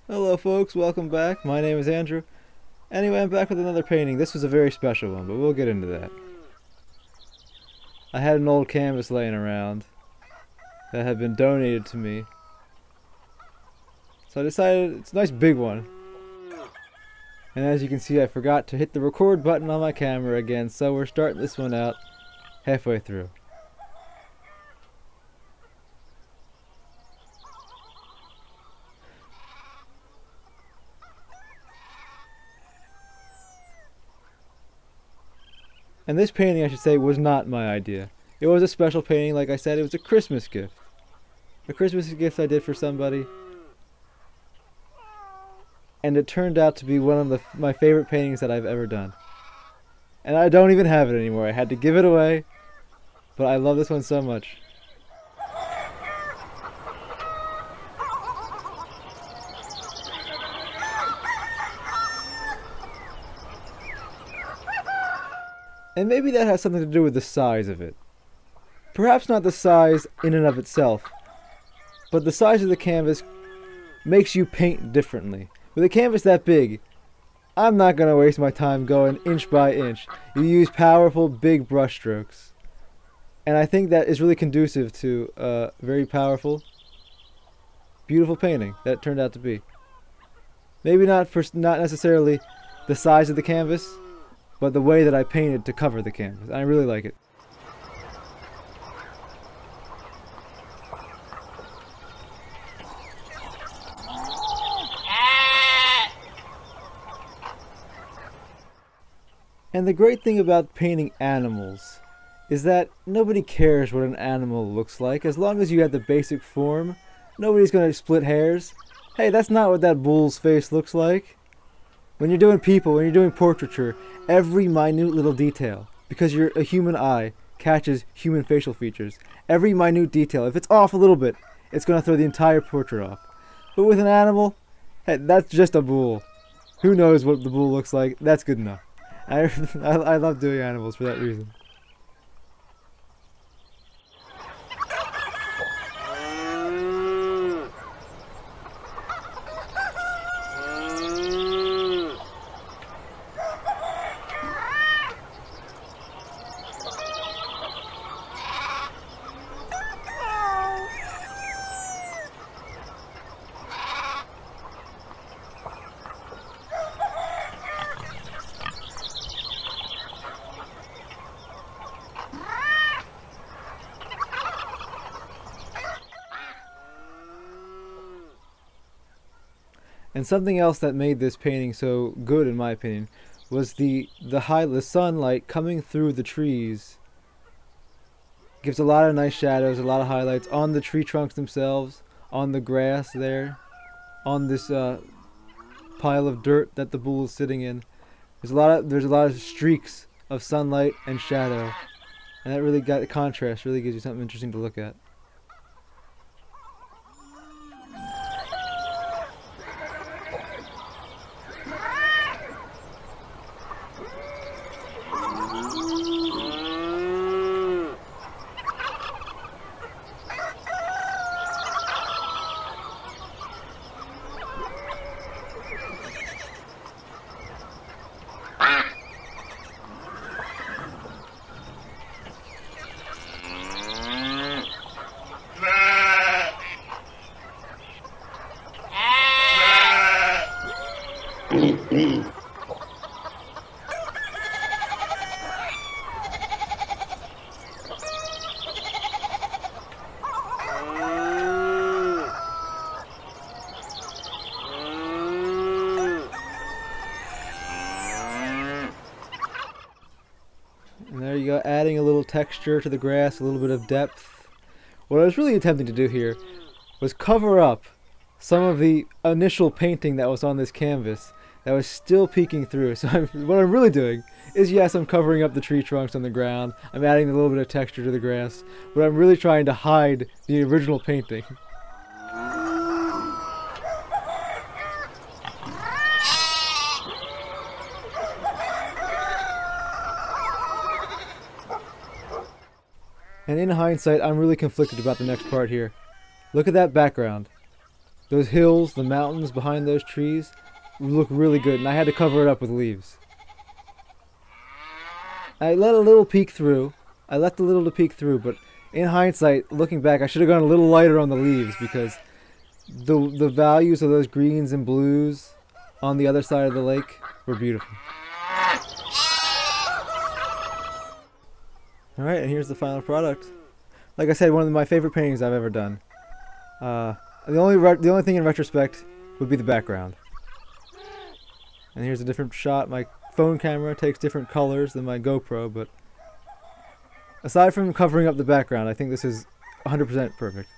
Hello folks, welcome back. My name is Andrew. Anyway, I'm back with another painting. This was a very special one, but we'll get into that. I had an old canvas laying around that had been donated to me. So I decided it's a nice big one. And as you can see, I forgot to hit the record button on my camera again, so we're starting this one out halfway through. And this painting, I should say, was not my idea. It was a special painting, like I said, it was a Christmas gift. A Christmas gift I did for somebody. And it turned out to be one of my favorite paintings that I've ever done. And I don't even have it anymore. I had to give it away. But I love this one so much. And maybe that has something to do with the size of it. Perhaps not the size in and of itself, but the size of the canvas makes you paint differently. With a canvas that big, I'm not going to waste my time going inch by inch. You use powerful, big brush strokes. And I think that is really conducive to a very powerful, beautiful painting that it turned out to be. Maybe not necessarily the size of the canvas, but the way that I painted to cover the canvas. I really like it. And the great thing about painting animals is that nobody cares what an animal looks like. As long as you have the basic form, nobody's going to split hairs. Hey, that's not what that bull's face looks like. When you're doing people, when you're doing portraiture, every minute little detail, because a human eye catches human facial features, every minute detail, if it's off a little bit, it's going to throw the entire portrait off. But with an animal, hey, that's just a bull. Who knows what the bull looks like? That's good enough. I love doing animals for that reason. And something else that made this painting so good, in my opinion, was the sunlight coming through the trees. Gives a lot of nice shadows, a lot of highlights on the tree trunks themselves, on the grass there, on this pile of dirt that the bull is sitting in. There's a lot of streaks of sunlight and shadow, and that really got the contrast. Really gives you something interesting to look at. And there you go, adding a little texture to the grass, a little bit of depth. What I was really attempting to do here was cover up some of the initial painting that was on this canvas that was still peeking through. So what I'm really doing is, yes, I'm covering up the tree trunks on the ground. I'm adding a little bit of texture to the grass. But I'm really trying to hide the original painting. And in hindsight, I'm really conflicted about the next part here. Look at that background. Those hills, the mountains behind those trees look really good, and I had to cover it up with leaves. I let a little peek through. I left a little to peek through, but in hindsight, looking back, I should have gone a little lighter on the leaves because the values of those greens and blues on the other side of the lake were beautiful. Alright, and here's the final product. Like I said, one of my favorite paintings I've ever done. The only thing in retrospect would be the background. And here's a different shot. My phone camera takes different colors than my GoPro, but aside from covering up the background, I think this is 100% perfect.